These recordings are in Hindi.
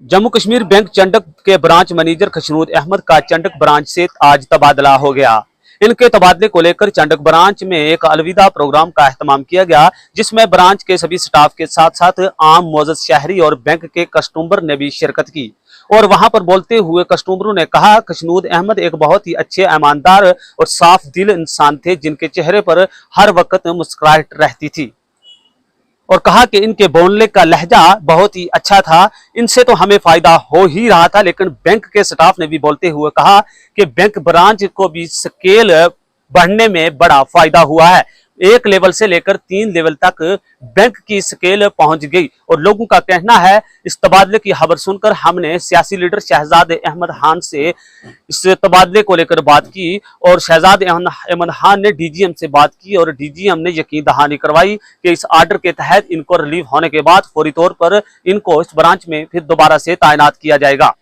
जम्मू कश्मीर बैंक चंडक के ब्रांच मैनेजर खशनूद अहमद का चंडक ब्रांच से आज तबादला हो गया। इनके तबादले को लेकर चंडक ब्रांच में एक अलविदा प्रोग्राम का एहतमाम किया गया, जिसमें ब्रांच के सभी स्टाफ के साथ साथ आम मोअज़्ज़ज़ शहरी और बैंक के कस्टमर ने भी शिरकत की। और वहां पर बोलते हुए कस्टमरों ने कहा, खशनूद अहमद एक बहुत ही अच्छे, ईमानदार और साफ दिल इंसान थे, जिनके चेहरे पर हर वक्त मुस्कुराहट रहती थी। और कहा कि इनके बोलने का लहजा बहुत ही अच्छा था। इनसे तो हमें फायदा हो ही रहा था, लेकिन बैंक के स्टाफ ने भी बोलते हुए कहा कि बैंक ब्रांच को भी स्केल बढ़ने में बड़ा फायदा हुआ है। एक लेवल से लेकर 3 लेवल तक बैंक की स्केल पहुंच गई। और लोगों का कहना है, इस तबादले की खबर सुनकर हमने सियासी लीडर शहजाद अहमद खान से इस तबादले को लेकर बात की और शहजाद अहमद खान ने डीजीएम से बात की और डीजीएम ने यकीन दहानी करवाई कि इस आर्डर के तहत इनको रिलीव होने के बाद फौरी तौर पर इनको इस ब्रांच में फिर दोबारा से तैनात किया जाएगा।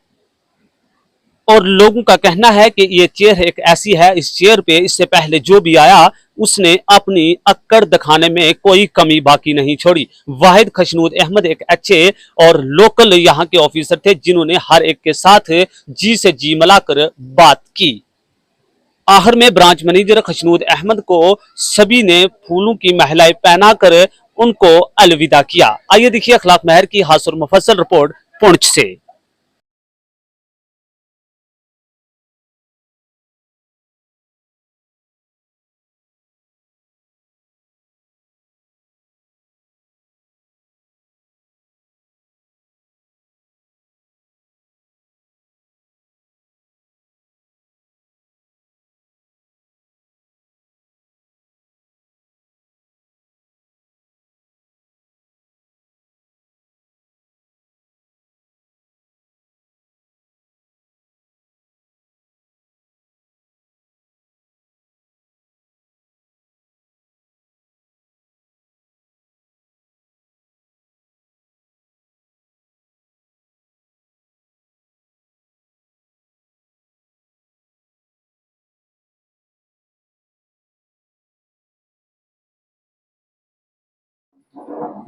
और लोगों का कहना है कि ये चेयर एक ऐसी है, इस चेयर पे इससे पहले जो भी आया उसने अपनी अक्कड़ दिखाने में कोई कमी बाकी नहीं छोड़ी। वाहिद खशनूद अहमद एक अच्छे और लोकल यहाँ के ऑफिसर थे, जिन्होंने हर एक के साथ जी से जी मिलाकर बात की। आखिर में ब्रांच मैनेजर खशनूद अहमद को सभी ने फूलों की महिलाएं पहनाकर उनको अलविदा किया। आइए देखिए अखलाक महर की हासुर मुफस्सल रिपोर्ट पुंछ से।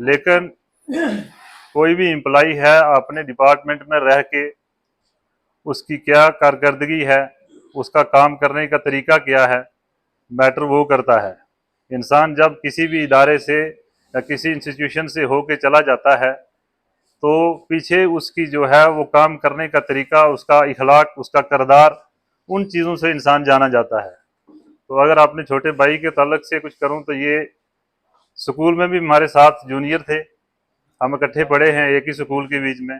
लेकिन कोई भी एम्प्लॉय है अपने डिपार्टमेंट में रह के उसकी क्या कारकर्दगी है, उसका काम करने का तरीका क्या है, मैटर वो करता है। इंसान जब किसी भी इदारे से या किसी इंस्टीट्यूशन से होके चला जाता है तो पीछे उसकी जो है वो काम करने का तरीका, उसका इखलाक, उसका किरदार, उन चीज़ों से इंसान जाना जाता है। तो अगर अपने छोटे भाई के ताल्लुक से कुछ करूं तो ये स्कूल में भी हमारे साथ जूनियर थे, हम इकट्ठे पढ़े हैं एक ही स्कूल के बीच में।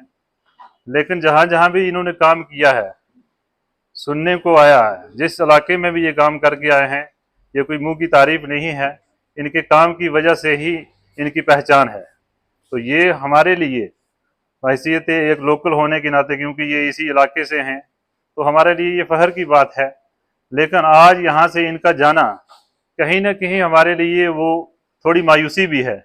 लेकिन जहाँ जहाँ भी इन्होंने काम किया है, सुनने को आया है, जिस इलाके में भी ये काम करके आए हैं, ये कोई मुंह की तारीफ नहीं है, इनके काम की वजह से ही इनकी पहचान है। तो ये हमारे लिए हैसियत एक लोकल होने के नाते, क्योंकि ये इसी इलाके से हैं, तो हमारे लिए ये फ़ख्र की बात है। लेकिन आज यहाँ से इनका जाना कहीं ना कहीं हमारे लिए वो थोड़ी मायूसी भी है,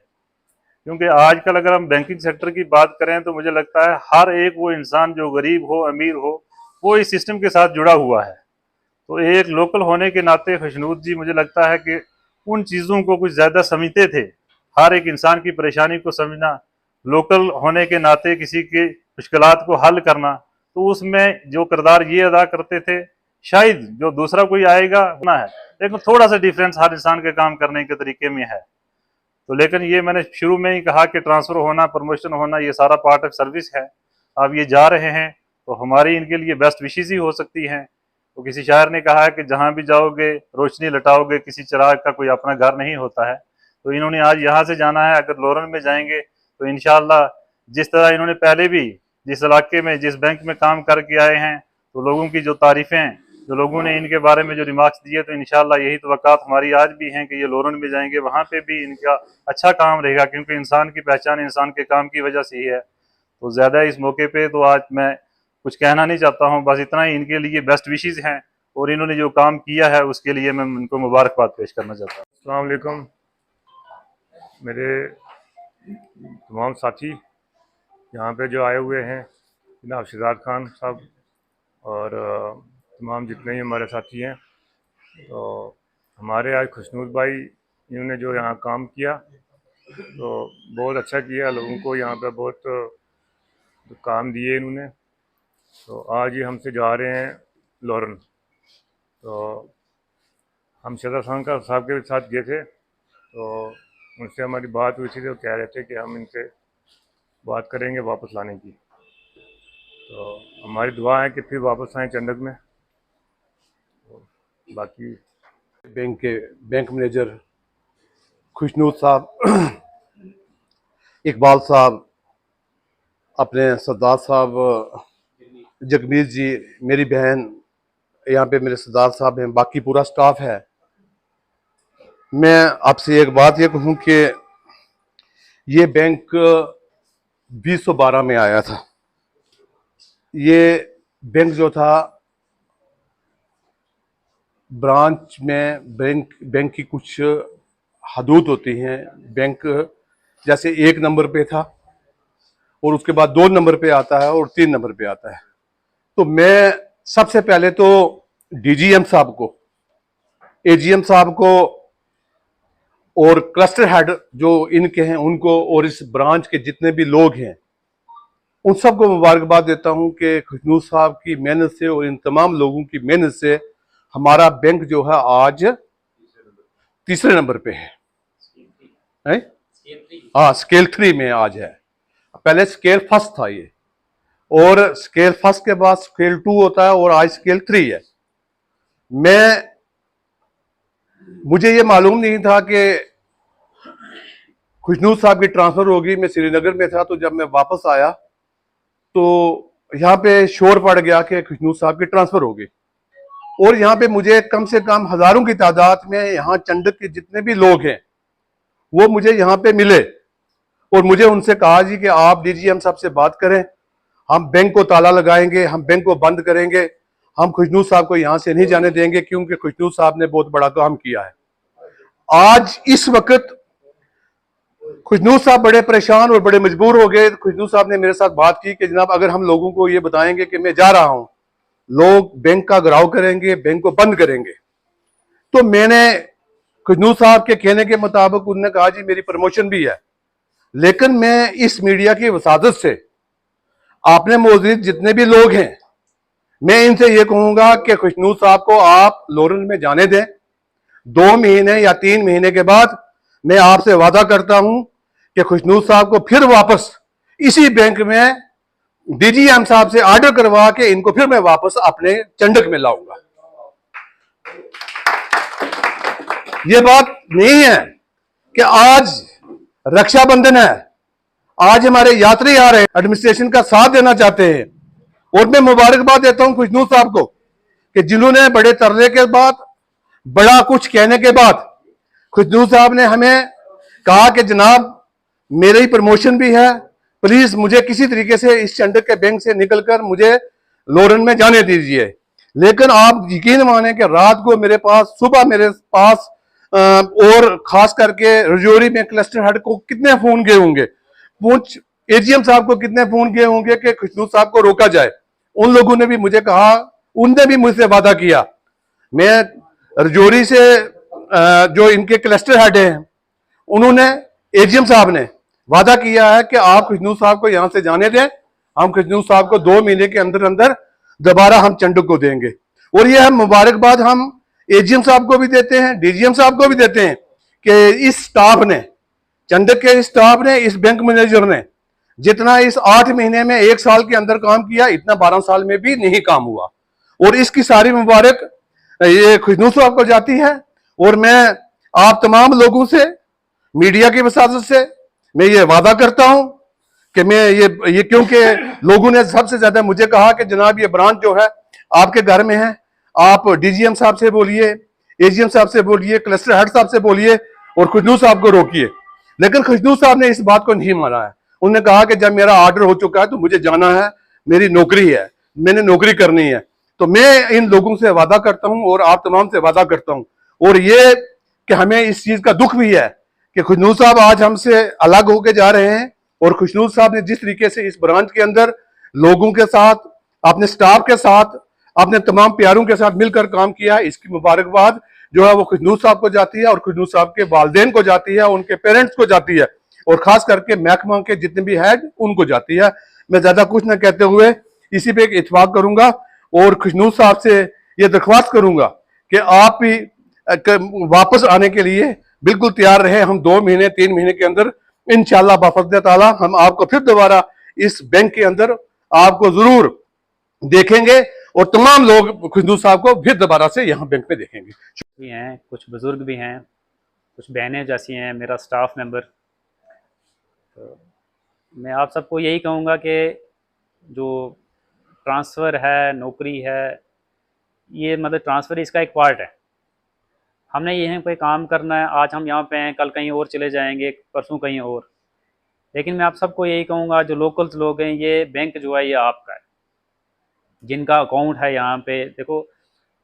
क्योंकि आजकल अगर हम बैंकिंग सेक्टर की बात करें तो मुझे लगता है हर एक वो इंसान जो गरीब हो, अमीर हो, वो इस सिस्टम के साथ जुड़ा हुआ है। तो एक लोकल होने के नाते खशनूद जी मुझे लगता है कि उन चीज़ों को कुछ ज़्यादा समझते थे, हर एक इंसान की परेशानी को समझना, लोकल होने के नाते किसी की मुश्किलात को हल करना, तो उसमें जो किरदार ये अदा करते थे, शायद जो दूसरा कोई आएगा ना है, लेकिन थोड़ा सा डिफरेंस हर इंसान के काम करने के तरीके में है। तो लेकिन ये मैंने शुरू में ही कहा कि ट्रांसफ़र होना, प्रमोशन होना, ये सारा पार्ट ऑफ सर्विस है। अब ये जा रहे हैं तो हमारी इनके लिए बेस्ट विशेज़ ही हो सकती हैं। तो किसी शायर ने कहा है कि जहाँ भी जाओगे रोशनी लटाओगे, किसी चिराग का कोई अपना घर नहीं होता है। तो इन्होंने आज यहाँ से जाना है, अगर लोरन में जाएंगे तो इंशाअल्लाह जिस तरह इन्होंने पहले भी जिस इलाके में, जिस बैंक में काम करके आए हैं, तो लोगों की जो तारीफ़ें, जो लोगों ने इनके बारे में जो रिमार्क्स दिए, तो इंशाअल्लाह यही तवक्कात हमारी आज भी हैं कि ये लोरन में जाएंगे, वहाँ पे भी इनका अच्छा काम रहेगा, क्योंकि इंसान की पहचान इंसान के काम की वजह से ही है। तो ज़्यादा इस मौके पे तो आज मैं कुछ कहना नहीं चाहता हूँ, बस इतना ही इनके लिए बेस्ट विशेज़ हैं और इन्होंने जो काम किया है उसके लिए मैं उनको मुबारकबाद पेश करना चाहता हूँ। अस्सलाम वालेकुम मेरे तमाम साथी यहाँ पे जो आए हुए हैं, जनाब शहजाद खान साहब और तमाम जितने ही हमारे साथी हैं। तो हमारे आज खुशनूद भाई इन्होंने जो यहाँ काम किया तो बहुत अच्छा किया, लोगों को यहाँ पे बहुत तो काम दिए इन्होंने। तो आज ये हमसे जा रहे हैं लॉरन। तो हम शहजाद खान का साहब के साथ गए थे, तो उनसे हमारी बात हुई थी, तो कह रहे थे कि हम इनसे बात करेंगे वापस लाने की। तो हमारी दुआ है कि फिर वापस आएँ चंडक में। तो बाकी बैंक मैनेजर खुशनूर साहब, इकबाल साहब, अपने सरदार साहब जगमीत जी, मेरी बहन, यहाँ पे मेरे सरदार साहब हैं, बाकी पूरा स्टाफ है। मैं आपसे एक बात ये कहूँ कि ये बैंक 2012 में आया था। ये बैंक जो था, ब्रांच में बैंक की कुछ हदूद होती हैं। बैंक जैसे 1 नंबर पे था और उसके बाद 2 नंबर पे आता है और 3 नंबर पे आता है। तो मैं सबसे पहले तो डीजीएम साहब को, एजीएम साहब को और क्लस्टर हेड जो इनके हैं उनको, और इस ब्रांच के जितने भी लोग हैं उन सबको मुबारकबाद देता हूं कि खुशनूर साहब की मेहनत से और इन तमाम लोगों की मेहनत से हमारा बैंक जो है आज तीसरे नंबर पे है। हाँ, स्केल 3 में आज है। पहले स्केल फर्स्ट था ये, और स्केल फर्स्ट के बाद स्केल 2 होता है और आज स्केल 3 है। मुझे ये मालूम नहीं था कि खुशनूर साहब की ट्रांसफर होगी। मैं श्रीनगर में था, तो जब मैं वापस आया तो यहाँ पे शोर पड़ गया कि खुशनूर साहब की ट्रांसफर होगी। और यहाँ पे मुझे कम से कम हजारों की तादाद में यहाँ चंडक के जितने भी लोग हैं वो मुझे यहाँ पे मिले, और मुझे उनसे कहा जी कि आप डीजीएम साहब से बात करें, हम बैंक को ताला लगाएंगे, हम बैंक को बंद करेंगे, हम खुशनूर साहब को यहाँ से नहीं जाने देंगे, क्योंकि खुशनूर साहब ने बहुत बड़ा काम किया है। आज इस वक्त खुशनूर साहब बड़े परेशान और बड़े मजबूर हो गए। खुशनूर साहब ने मेरे साथ बात की कि जनाब अगर हम लोगों को ये बताएंगे कि मैं जा रहा हूं, लोग बैंक का घिराव करेंगे, बैंक को बंद करेंगे। तो मैंने खुशनूर साहब के कहने के मुताबिक उन्होंने कहा जी मेरी प्रमोशन भी है, लेकिन मैं इस मीडिया की वसादत से आपने मौजूद जितने भी लोग हैं, मैं इनसे ये कहूंगा कि खुशनूर साहब को आप लॉरन में जाने दें। 2 महीने या 3 महीने के बाद मैं आपसे वादा करता हूं कि खुशनूर साहब को फिर वापस इसी बैंक में डीजीएम साहब से ऑर्डर करवा के इनको फिर मैं वापस अपने चंडक में लाऊंगा। ये बात नहीं है कि आज रक्षाबंधन है, आज हमारे यात्री आ रहे हैं, एडमिनिस्ट्रेशन का साथ देना चाहते हैं, और मैं मुबारकबाद देता हूं खुशनूर साहब को कि जिन्होंने बड़े तरले के बाद, बड़ा कुछ कहने के बाद, खुशनूर साहब ने हमें कहा कि जनाब मेरी प्रमोशन भी है, प्लीज मुझे किसी तरीके से इस चंडक के बैंक से निकलकर मुझे लॉरन में जाने दीजिए। लेकिन आप यकीन माने कि रात को मेरे पास, सुबह मेरे पास और खास करके रजौरी में क्लस्टर हेड को कितने फोन गए होंगे, पूछ एजीएम साहब को कितने फोन गए होंगे कि खुशनूर साहब को रोका जाए। उन लोगों ने भी मुझे कहा, उनने भी मुझसे वादा किया। मैं रजौरी से जो इनके क्लस्टर हेड हैं, उन्होंने, एजीएम साहब ने वादा किया है कि आप खुशनूर साहब को यहां से जाने दें, हम खुशनूर साहब को 2 महीने के अंदर अंदर दोबारा हम चंडक को देंगे। और यह मुबारकबाद हम एजीएम साहब को भी देते हैं, डीजीएम साहब को भी देते हैं कि इस स्टाफ ने, चंडक के स्टाफ ने, इस बैंक मैनेजर ने जितना इस 8 महीने में 1 साल के अंदर काम किया, इतना 12 साल में भी नहीं काम हुआ। और इसकी सारी मुबारक ये खुशनूर साहब को जाती है। और मैं आप तमाम लोगों से, मीडिया की वसादत से मैं ये वादा करता हूं कि मैं ये क्योंकि लोगों ने सबसे ज्यादा मुझे कहा कि जनाब ये ब्रांच जो है आपके घर में है, आप डीजीएम साहब से बोलिए, एजीएम साहब से बोलिए, क्लस्टर हेड साहब से बोलिए और खुशनूर साहब को रोकिए। लेकिन खुशनूर साहब ने इस बात को नहीं माना है। उन्होंने कहा कि जब मेरा ऑर्डर हो चुका है तो मुझे जाना है, मेरी नौकरी है, मैंने नौकरी करनी है। तो मैं इन लोगों से वादा करता हूं और आप तमाम से वादा करता हूं, और ये कि हमें इस चीज का दुख भी है कि खुशनूर साहब आज हमसे अलग होके जा रहे हैं। और खुशनूर साहब ने जिस तरीके से इस ब्रांच के अंदर लोगों के साथ, अपने स्टाफ के साथ, अपने तमाम प्यारों के साथ मिलकर काम किया है, इसकी मुबारकबाद जो है वो खुशनूर साहब को जाती है और खुशनूर साहब के वालिदैन को जाती है, उनके पेरेंट्स को जाती है, और खास करके महकमा के जितने भी हेड उनको जाती है। मैं ज्यादा कुछ न कहते हुए इसी पे एक इत्फाक करूंगा और खुशनूर साहब से ये दरख्वास्त करूंगा कि आप भी वापस आने के लिए बिल्कुल तैयार रहे। हम 2 महीने 3 महीने के अंदर इंशाल्लाह बाफज़ल ताला हम आपको फिर दोबारा इस बैंक के अंदर आपको जरूर देखेंगे और तमाम लोग खुशनूर साहब को फिर दोबारा से यहाँ बैंक में देखेंगे। भी हैं, कुछ बुज़ुर्ग भी हैं, कुछ बहनें जैसी हैं, मेरा स्टाफ मेंबर। तो मैं आप सबको यही कहूँगा कि जो ट्रांसफ़र है, नौकरी है, ये मतलब ट्रांसफ़र इसका एक पार्ट है। हमने यहीं पे काम करना है, आज हम यहाँ पे हैं, कल कहीं और चले जाएंगे, परसों कहीं और। लेकिन मैं आप सबको यही कहूँगा, जो लोकल्स लोग हैं, ये बैंक जो है ये आपका है, जिनका अकाउंट है यहाँ पे। देखो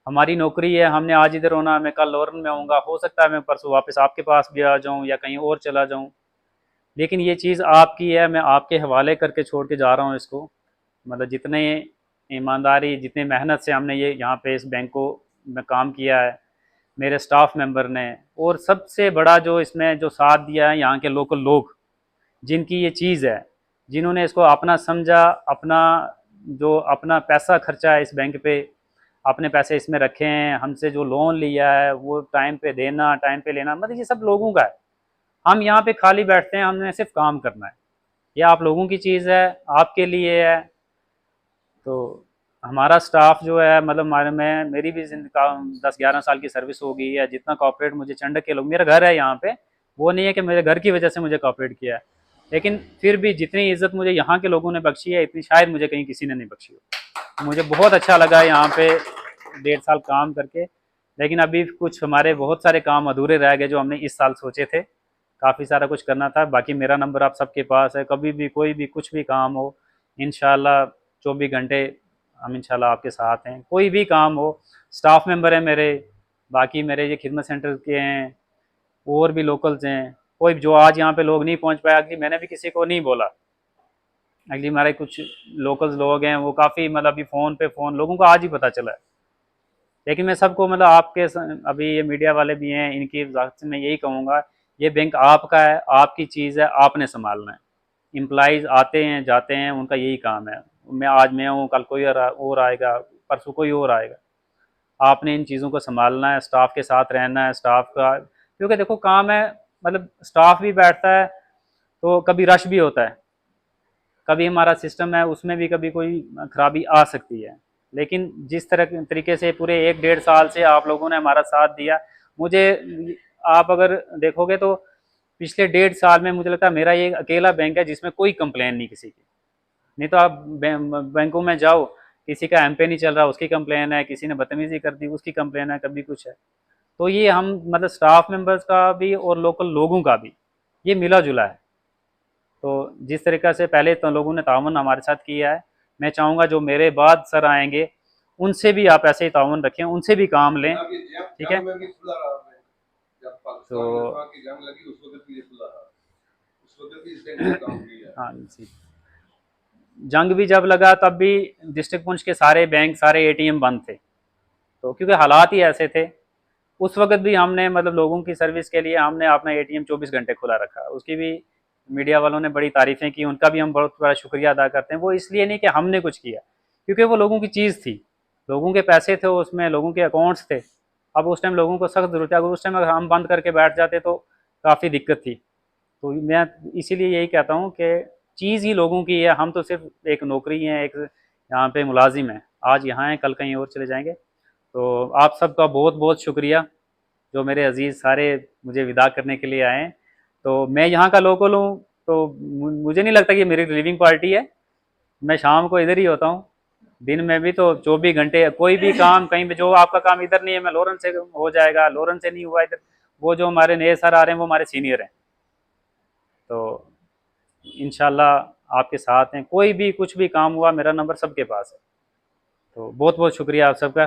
हमारी नौकरी है, हमने आज इधर होना, मैं कल लॉरन में आऊँगा, हो सकता है मैं परसों वापस आपके पास भी आ जाऊँ या कहीं और चला जाऊँ, लेकिन ये चीज़ आपकी है, मैं आपके हवाले करके छोड़ के जा रहा हूँ इसको। मतलब जितने ईमानदारी, जितने मेहनत से हमने ये यहाँ पे इस बैंक को में काम किया है, मेरे स्टाफ मेंबर ने, और सबसे बड़ा जो इसमें जो साथ दिया है यहाँ के लोकल लोग, जिनकी ये चीज़ है, जिन्होंने इसको अपना समझा, अपना जो अपना पैसा खर्चा है इस बैंक पे, अपने पैसे इसमें रखे हैं, हमसे जो लोन लिया है वो टाइम पे देना, टाइम पे लेना, मतलब ये सब लोगों का है। हम यहाँ पे खाली बैठते हैं, हमने सिर्फ काम करना है। ये आप लोगों की चीज़ है, आपके लिए है। तो हमारा स्टाफ जो है, मतलब हमारे में मेरी भी 10-11 साल की सर्विस हो गई है। जितना कॉपरेट मुझे चंडक के लोग, मेरा घर है यहाँ पे, वो नहीं है कि मेरे घर की वजह से मुझे कॉपरेट किया है, लेकिन फिर भी जितनी इज्जत मुझे यहाँ के लोगों ने बख्शी है, इतनी शायद मुझे कहीं किसी ने नहीं बख्शी हो। मुझे बहुत अच्छा लगा यहाँ पे 1.5 साल काम करके, लेकिन अभी कुछ हमारे बहुत सारे काम अधूरे रह गए जो हमने इस साल सोचे थे। काफ़ी सारा कुछ करना था। बाकी मेरा नंबर आप सबके पास है, कभी भी कोई भी कुछ भी काम हो, इंशाल्लाह 24 घंटे हम इंशाल्लाह आपके साथ हैं। कोई भी काम हो, स्टाफ मेंबर है मेरे, बाकी मेरे ये खिदमत सेंटर के हैं, और भी लोकल्स हैं। कोई जो आज यहाँ पे लोग नहीं पहुँच पाया, अगली मैंने भी किसी को नहीं बोला, अगली हमारे कुछ लोकल्स लोग हैं, वो काफ़ी मतलब अभी फ़ोन पे फ़ोन लोगों को आज ही पता चला है। लेकिन मैं सबको मतलब आपके अभी ये मीडिया वाले भी हैं, इनकी वजाहत से मैं यही कहूँगा, ये बैंक आपका है, आपकी चीज़ है, आपने संभालना है। एम्प्लॉइज़ आते हैं जाते हैं, उनका यही काम है। आज मैं हूँ, कल कोई और आएगा, परसों कोई और आएगा। आपने इन चीज़ों को संभालना है, स्टाफ के साथ रहना है, स्टाफ का, क्योंकि देखो काम है, मतलब स्टाफ भी बैठता है तो कभी रश भी होता है, कभी हमारा सिस्टम है उसमें भी कभी कोई खराबी आ सकती है। लेकिन जिस तरह तरीके से पूरे 1-1.5 साल से आप लोगों ने हमारा साथ दिया, मुझे आप अगर देखोगे तो पिछले 1.5 साल में मुझे लगता है मेरा ये अकेला बैंक है जिसमें कोई कंप्लेन नहीं किसी की। नहीं तो आप बैंकों में जाओ, किसी का एमपे नहीं चल रहा, उसकी कंप्लेन है, किसी ने बदतमीजी कर दी, उसकी कंप्लेन है, कभी कुछ है। तो ये हम मतलब स्टाफ मेंबर्स का भी और लोकल लोगों का भी ये मिला जुला है। तो जिस तरीक़े से पहले तो लोगों ने ताउन हमारे साथ किया है, मैं चाहूँगा जो मेरे बाद सर आएंगे उनसे भी आप ऐसे ही ताउन रखें, उनसे भी काम लें, ठीक है। तो हाँ जी, जंग भी जब लगा तब भी डिस्ट्रिक्ट पुंछ के सारे बैंक, सारे एटीएम बंद थे, तो क्योंकि हालात ही ऐसे थे। उस वक्त भी हमने मतलब लोगों की सर्विस के लिए हमने अपना एटीएम 24 घंटे खुला रखा। उसकी भी मीडिया वालों ने बड़ी तारीफ़ें की, उनका भी हम बहुत बड़ा शुक्रिया अदा करते हैं। वो इसलिए नहीं कि हमने कुछ किया, क्योंकि वो लोगों की चीज़ थी, लोगों के पैसे थे उसमें, लोगों के अकाउंट्स थे। अब उस टाइम लोगों को सख्त ज़रूरत है, अगर उस टाइम अगर हम बंद करके बैठ जाते तो काफ़ी दिक्कत थी। तो मैं इसीलिए यही कहता हूँ कि चीज़ ही लोगों की है, हम तो सिर्फ एक नौकरी हैं, एक यहाँ पे मुलाजिम हैं, आज यहाँ हैं, कल कहीं और चले जाएंगे। तो आप सबका बहुत बहुत शुक्रिया, जो मेरे अजीज़ सारे मुझे विदा करने के लिए आए। तो मैं यहाँ का लोकल हूँ, तो मुझे नहीं लगता कि मेरी लिविंग पार्टी है। मैं शाम को इधर ही होता हूँ, दिन में भी तो 24 घंटे कोई भी काम कहीं पे, जो आपका काम इधर नहीं है मैं लॉरेंस से हो जाएगा, लॉरेंस से नहीं हुआ इधर, वो जो हमारे नए सर आ रहे हैं वो हमारे सीनियर हैं। तो इंशाल्लाह आपके साथ हैं, कोई भी कुछ भी काम हुआ मेरा नंबर सबके पास है। तो बहुत बहुत शुक्रिया आप सबका।